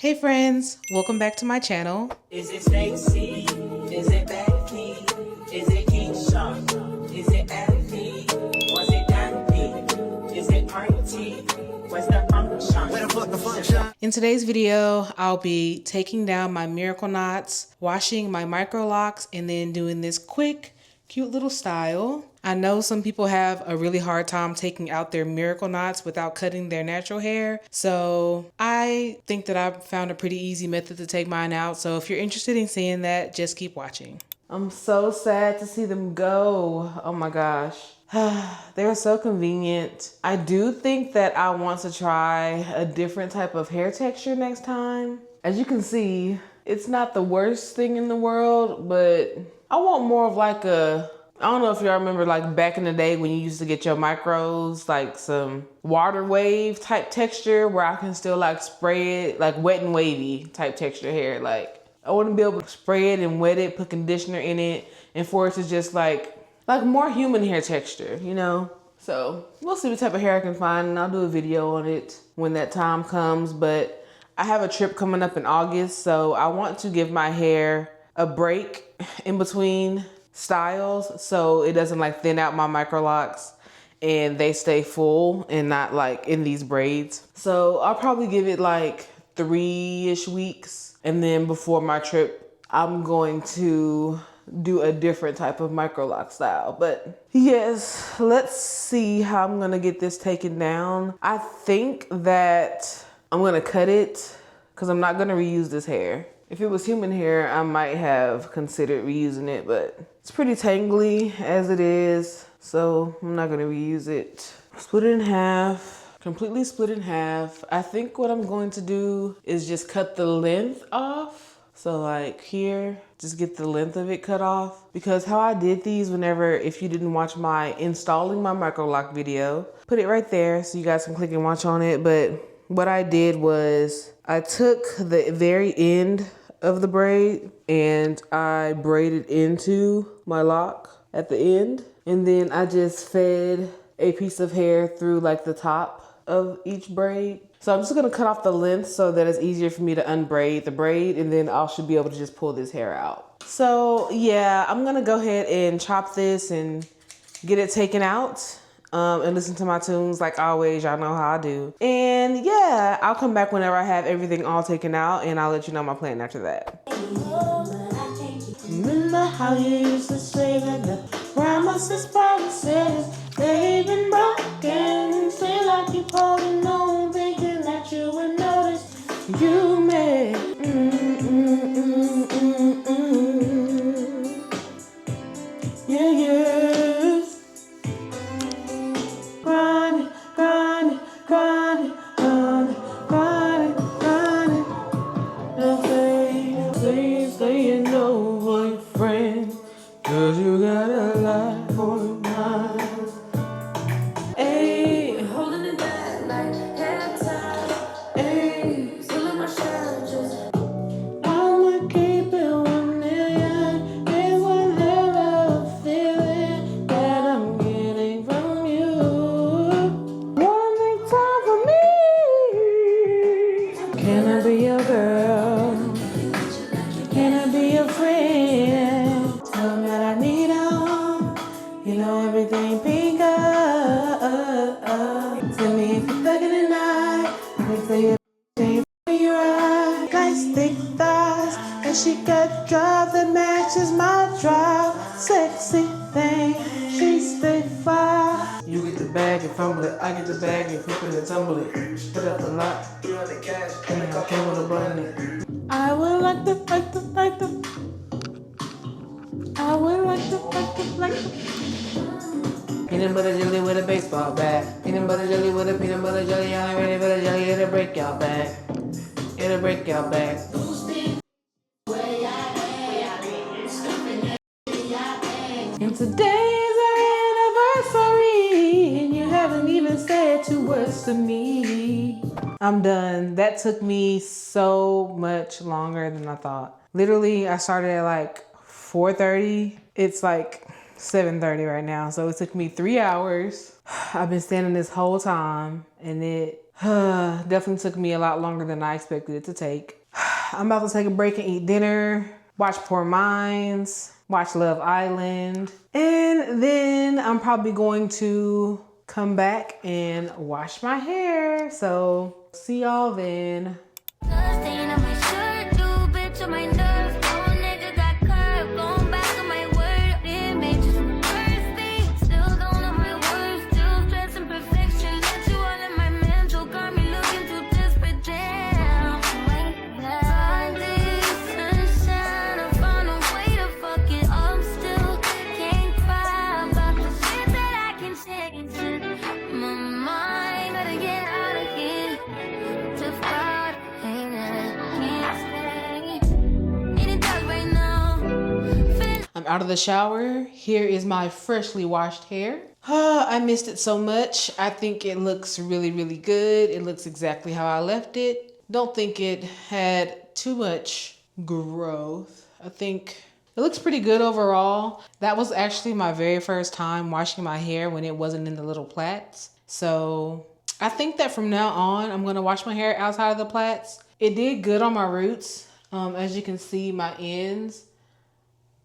Hey friends, welcome back to my channel. Is it Stacy? Is it Becky? Is it Keisha? Is it Effie? Was it Dandy? Is it Party? Where's the function? Where the fuck the function? In today's video, I'll be taking down my Microlocs, washing my Microlocs, and then doing this quick, cute little style. I know some people have a really hard time taking out their miracle knots without cutting their natural hair. So I think that I found a pretty easy method to take mine out. So if you're interested in seeing that, just keep watching. I'm so sad to see them go. Oh my gosh. They're so convenient. I do think that I want to try a different type of hair texture next time. As you can see, it's not the worst thing in the world, but I want more of like I don't know if y'all remember like back in the day when you used to get your micros, like some water wave type texture where I can still like spray it, like wet and wavy type texture hair. Like I want to be able to spray it and wet it, put conditioner in it, and for it to just like more human hair texture, you know? So we'll see what type of hair I can find and I'll do a video on it when that time comes. But I have a trip coming up in August, so I want to give my hair a break in between styles so it doesn't like thin out my Microlocs and they stay full and not like in these braids. So I'll probably give it like 3-ish weeks, and then before my trip I'm going to do a different type of Microloc style. But yes, let's see how I'm gonna get this taken down. I think that I'm gonna cut it because I'm not gonna reuse this hair. If it was human hair, I might have considered reusing it, but it's pretty tangly as it is, so I'm not gonna reuse it. Split it in half, completely split in half. I think what I'm going to do is just cut the length off. So like here, just get the length of it cut off. Because how I did these if you didn't watch my installing my Microloc video, put it right there so you guys can click and watch on it. But what I did was I took the very end of the braid and I braided into my lock at the end. And then I just fed a piece of hair through like the top of each braid. So I'm just gonna cut off the length so that it's easier for me to unbraid the braid, and then I should be able to just pull this hair out. So yeah, I'm gonna go ahead and chop this and get it taken out. And listen to my tunes like always. Y'all know how I do. And yeah, I'll come back whenever I have everything all taken out, and I'll let you know my plan after that. Remember how you used to say that the promises they've been broken. Feel like you're holding on, thinking that you would notice you made. Yeah, yeah. She got drive that matches my drive. Sexy thing, she stay fire. You get the bag and fumble it, I get the bag and flip it and tumble it. Put up the lot, and I came with a button. I would like the. I would like the. Peanut butter jelly with a baseball bat. Peanut butter jelly with a peanut butter jelly. I'm ready for the jelly, it'll break y'all back. It'll break y'all back. And today's our anniversary, and you haven't even said 2 words to me. I'm done. That took me so much longer than I thought. Literally, I started at like 4:30. It's like 7:30 right now, so it took me 3 hours. I've been standing this whole time, and it Definitely took me a lot longer than I expected it to take. I'm about to take a break and eat dinner, watch Poor Minds, watch Love Island, and then I'm probably going to come back and wash my hair. So see y'all then. I'm out of the shower. Here is my freshly washed hair. I missed it so much. I think it looks really, really good. It looks exactly how I left it. Don't think it had too much growth. I think it looks pretty good overall. That was actually my very first time washing my hair when it wasn't in the little plaits. So I think that from now on, I'm gonna wash my hair outside of the plaits. It did good on my roots. As you can see, my ends,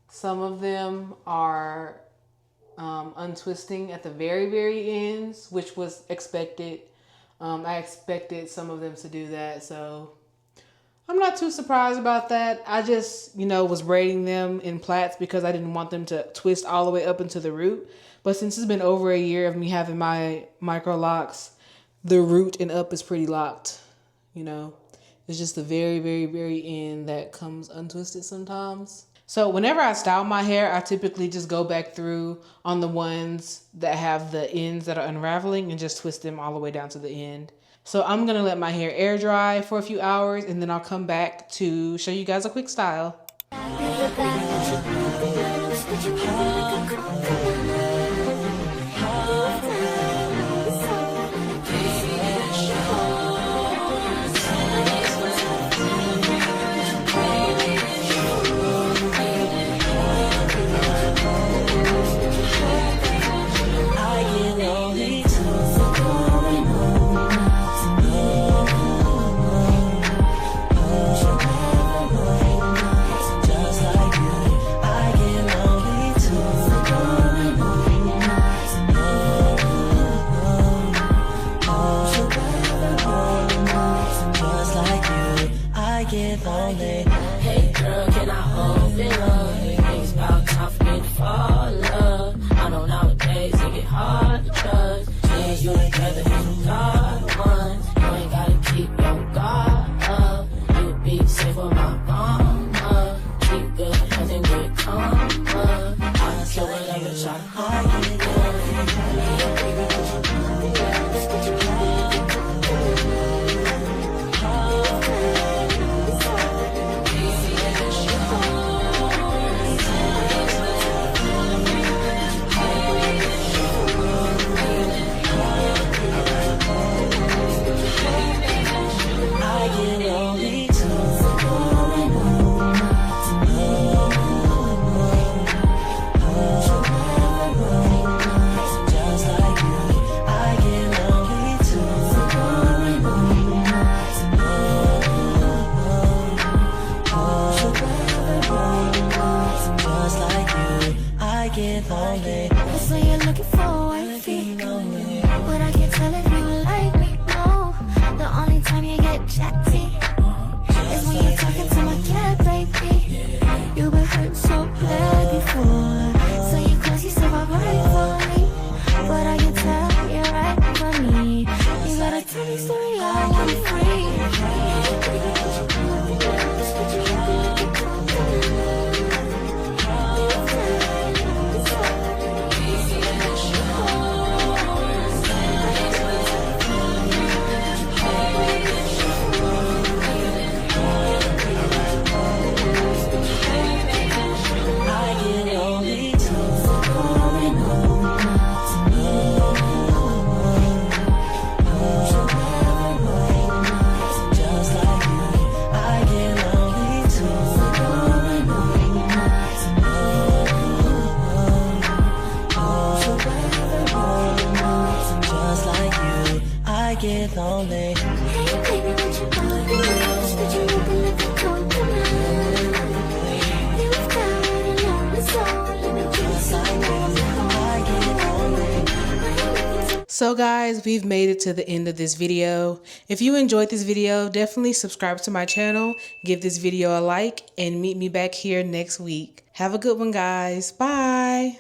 some of them are untwisting at the very, very ends, which was expected. I expected some of them to do that, so I'm not too surprised about that. I just, was braiding them in plaits because I didn't want them to twist all the way up into the root. But since it's been over a year of me having my Microlocs, the root and up is pretty locked, It's just the very, very, very end that comes untwisted sometimes. So whenever I style my hair, I typically just go back through on the ones that have the ends that are unraveling and just twist them all the way down to the end. So I'm going to let my hair air dry for a few hours and then I'll come back to show you guys a quick style. Hey girl, can I hold it up? It's about time for me to fall in love. I know nowadays it get hard to trust. Me and you together is a God one. You ain't gotta keep your guard up. You be safe for my mama. Keep good hands and good karma. I kill whatever try to hide it. So guys, we've made it to the end of this video. If you enjoyed this video, definitely subscribe to my channel, give this video a like, and meet me back here next week. Have a good one, guys. Bye.